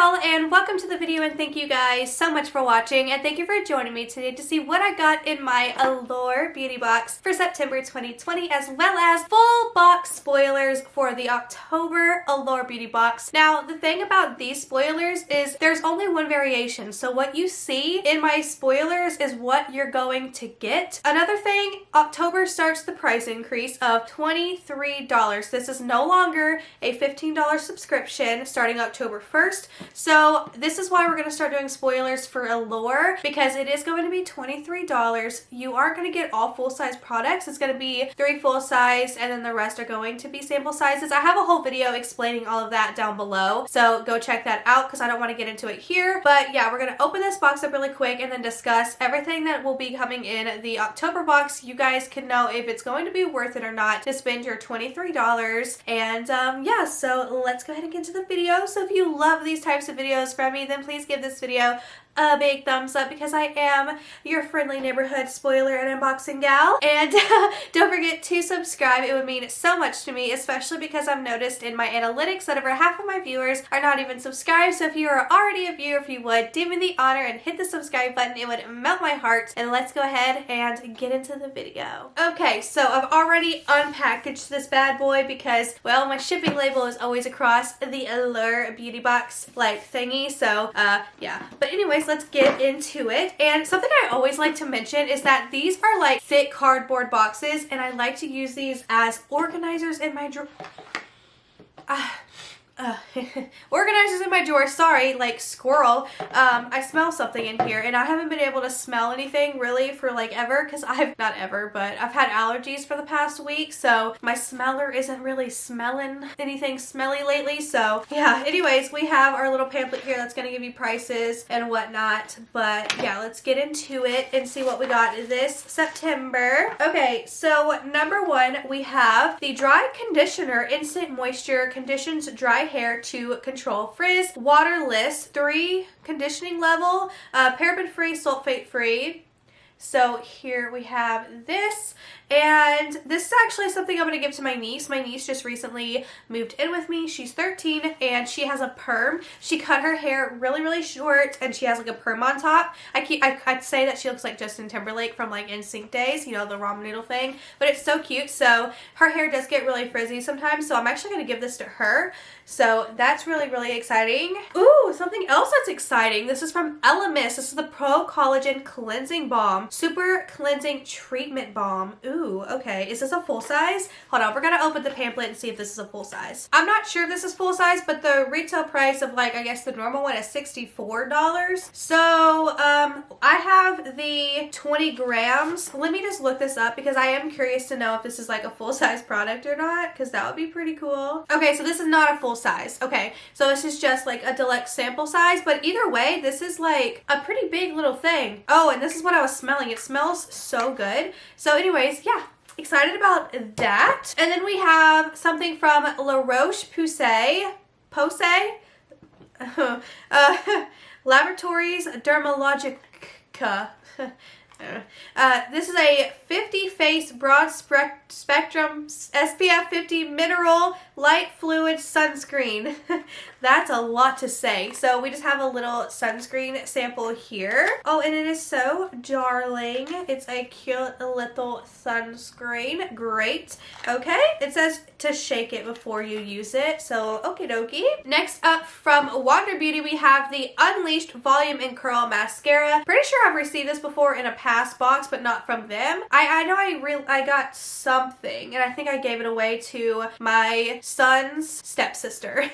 y'all, and welcome to the video, and thank you guys so much for watching, and thank you for joining me today to see what I got in my Allure beauty box for September 2020, as well as full box spoilers for the October Allure beauty box. Now, the thing about these spoilers is there's only one variation, so what you see in my spoilers is what you're going to get. Another thing, October starts the price increase of $23. This is no longer a $15 subscription starting October 1st. So this is why we're going to start doing spoilers for Allure, because it is going to be $23. You aren't going to get all full-size products. It's going to be 3 full-size and then the rest are going to be sample sizes. I have a whole video explaining all of that down below, so go check that out because I don't want to get into it here. But yeah, we're going to open this box up really quick and then discuss everything that will be coming in the October box. You guys can know if it's going to be worth it or not to spend your $23. And yeah, so let's go ahead and get into the video. So if you love these types of videos from me, then please give this video a big thumbs up because I am your friendly neighborhood spoiler and unboxing gal. And don't forget to subscribe. It would mean so much to me, especially because I've noticed in my analytics that over half of my viewers are not even subscribed. So if you are already a viewer, if you would do me the honor and hit the subscribe button, it would melt my heart. And let's go ahead and get into the video. Okay, so I've already unpackaged this bad boy because, well, my shipping label is always across the Allure beauty box like thingy. So yeah, but anyways, let's get into it. And something I always like to mention is that these are like thick cardboard boxes, and I like to use these as organizers in my drawer. Organizers in my drawer. Sorry, like squirrel. I smell something in here and I haven't been able to smell anything really for like ever, because not ever, but I've had allergies for the past week, so my smeller isn't really smelling anything smelly lately. So yeah, anyways, we have our little pamphlet here that's gonna give you prices and whatnot. But yeah, let's get into it and see what we got this September. Okay, so number one, we have the Dry Conditioner Instant Moisture Conditions Dry Hair to Control Frizz, waterless, 3 conditioning level, paraben free, sulfate free. So here we have this, and this is actually something I'm going to give to my niece. My niece just recently moved in with me. She's 13 and she has a perm. She cut her hair really, really short and she has like a perm on top. I'd say that she looks like Justin Timberlake from like NSYNC days, you know, the ramen noodle thing, but it's so cute. So her hair does get really frizzy sometimes, so I'm actually going to give this to her. So that's really, really exciting. Ooh, something else that's exciting. This is from Elemis. This is the Pro Collagen Cleansing Balm. Super Cleansing Treatment Balm. Ooh, okay. Is this a full size? Hold on, we're gonna open the pamphlet and see if this is a full size. I'm not sure if this is full size, but the retail price of like, I guess the normal one is $64. So, I have the 20 grams. Let me just look this up because I am curious to know if this is like a full size product or not, because that would be pretty cool. Okay, so this is not a full size. Okay, so this is just like a deluxe sample size, but either way, this is like a pretty big little thing. Oh, and this is what I was smelling. It smells so good. So anyways, yeah, excited about that. And then we have something from La Roche-Posay. Laboratories Dermalogica. This is a 50 face broad spectrum SPF 50 mineral light fluid sunscreen. That's a lot to say. So we just have a little sunscreen sample here. Oh, and it is so darling. It's a cute little sunscreen. Great. Okay. It says to shake it before you use it. So okie dokie. Next up from Wander Beauty, we have the Unleashed Volume and Curl Mascara. Pretty sure I've received this before in a past box, but not from them. I know I got something, and I think I gave it away to my son's stepsister.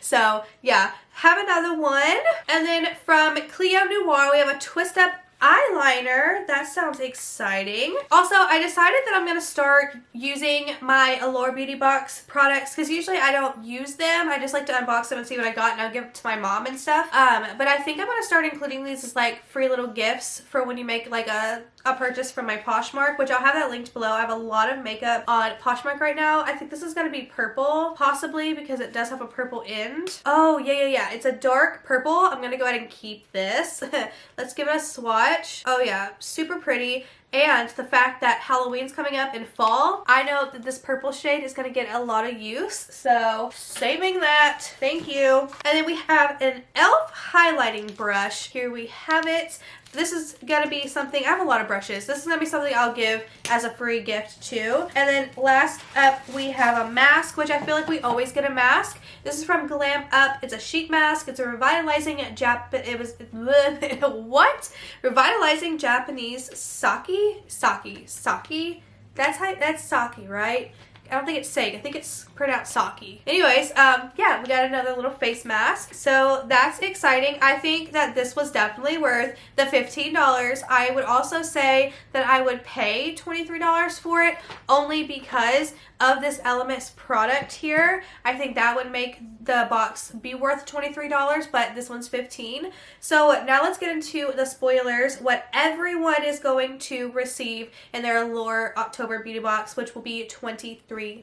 So yeah, have another one. And then from Cleo Noir, we have a twist up eyeliner. That sounds exciting. Also, I decided that I'm going to start using my Allure Beauty Box products because usually I don't use them. I just like to unbox them and see what I got, and I'll give it to my mom and stuff. But I think I'm going to start including these as like free little gifts for when you make like a purchase from my Poshmark, which I'll have that linked below. I have a lot of makeup on Poshmark right now. I think this is going to be purple, possibly because it does have a purple end. Oh, yeah. It's a dark purple. I'm going to go ahead and keep this. Let's give it a swatch. Oh yeah, super pretty. And the fact that Halloween's coming up in fall, I know that this purple shade is going to get a lot of use. So saving that. Thank you. And then we have an e.l.f. highlighting brush. Here we have it. This is going to be something, I have a lot of brushes. This is going to be something I'll give as a free gift too. And then last up we have a mask, which I feel like we always get a mask. This is from Glam Up. It's a sheet mask. It's a revitalizing Revitalizing Japanese sake. That's sake, right? I don't think it's sake. I think it's pronounced sake. Anyways, yeah, we got another little face mask. So that's exciting. I think that this was definitely worth the $15. I would also say that I would pay $23 for it only because of this Elements product here. I think that would make the box be worth $23, but this one's $15. So now let's get into the spoilers, what everyone is going to receive in their Allure October beauty box, which will be $23.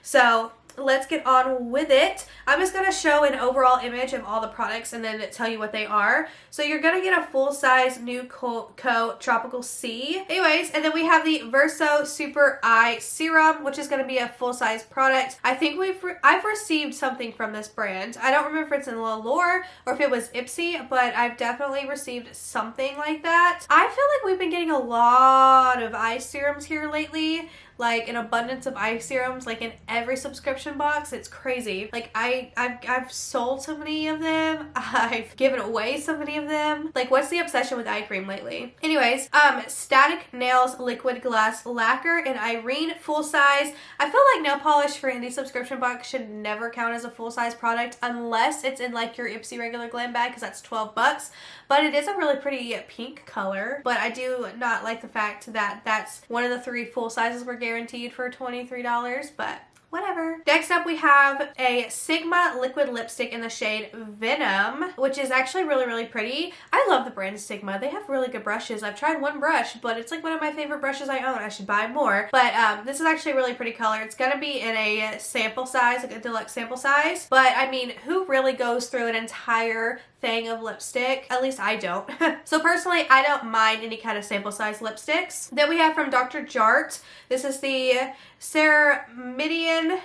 So let's get on with it. I'm just going to show an overall image of all the products and then tell you what they are. So you're going to get a full-size Juno&Co Tropical C. Anyways, and then we have the Verso Super Eye Serum, which is going to be a full-size product. I think I've received something from this brand. I don't remember if it's in Allure or if it was IPSY, but I've definitely received something like that. I feel like we've been getting a lot of eye serums here lately. Like an abundance of eye serums, like in every subscription box. It's crazy. Like I've sold so many of them. I've given away so many of them. Like, what's the obsession with eye cream lately? Anyways, Static Nails Liquid Glass Lacquer in Irene full size. I feel like nail polish for any subscription box should never count as a full size product unless it's in like your IPSY regular glam bag, because that's $12. But it is a really pretty pink color. But I do not like the fact that that's one of the 3 full sizes we're guaranteed for $23, but whatever. Next up we have a Sigma liquid lipstick in the shade Venom, which is actually really, really pretty. I love the brand Sigma. They have really good brushes. I've tried one brush, but it's like one of my favorite brushes I own. I should buy more. But this is actually a really pretty color. It's gonna be in a sample size, like a deluxe sample size. But I mean, who really goes through an entire thing of lipstick? At least I don't. So personally, I don't mind any kind of sample size lipsticks. Then we have from Dr. Jart. This is the Ceramidian,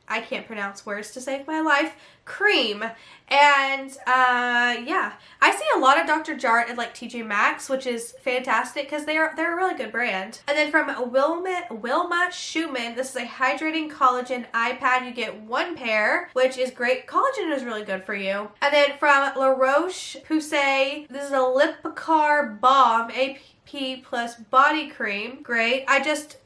I can't pronounce words to save my life, cream. And yeah, I see a lot of Dr. Jart at like TJ Maxx, which is fantastic because they're a really good brand. And then from Wilma Schumann, this is a hydrating collagen eye pad. You get 1 pair, which is great. Collagen is really good for you. And then from La Roche-Posay, this is a Lipcar Balm AP plus body cream. Great.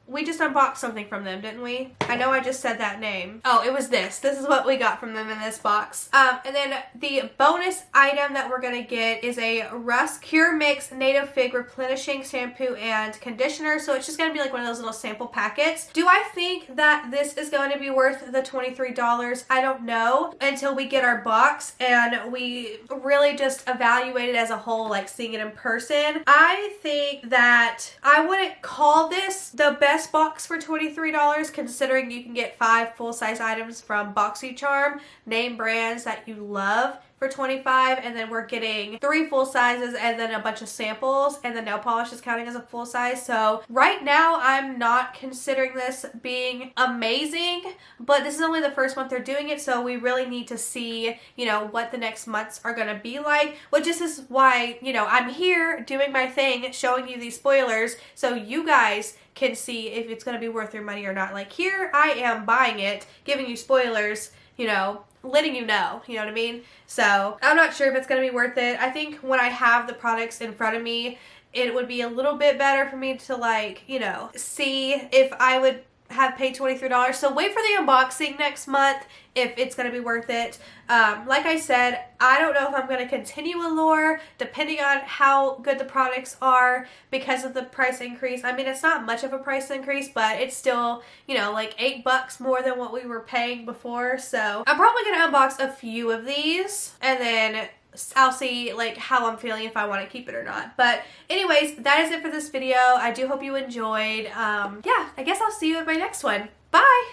We just unboxed something from them, didn't we? I know I just said that name. Oh, it was this. This is what we got from them in this box. And then the bonus item that we're gonna get is a Rusk Cure Mix Native Fig Replenishing Shampoo and Conditioner. So it's just gonna be like one of those little sample packets. Do I think that this is going to be worth the $23? I don't know until we get our box and we really just evaluate it as a whole, like seeing it in person. I think that I wouldn't call this the best box for $23 considering you can get 5 full-size items from Boxycharm, name brands that you love, for $25, and then we're getting 3 full sizes and then a bunch of samples, and the nail polish is counting as a full size. So right now I'm not considering this being amazing, but this is only the first month they're doing it, so we really need to see, you know, what the next months are gonna be like, which is why, you know, I'm here doing my thing, showing you these spoilers so you guys can see if it's gonna be worth your money or not. Like, here I am buying it, giving you spoilers, you know, letting you know what I mean? So I'm not sure if it's gonna be worth it. I think when I have the products in front of me, it would be a little bit better for me to, like, you know, see if I would have paid $23. So wait for the unboxing next month if it's going to be worth it. Like I said, I don't know if I'm going to continue Allure depending on how good the products are because of the price increase. I mean, it's not much of a price increase, but it's still, you know, like $8 more than what we were paying before. So I'm probably going to unbox a few of these and then I'll see like how I'm feeling, if I want to keep it or not. But anyways, that is it for this video. I do hope you enjoyed. Yeah, I guess I'll see you in my next one. Bye!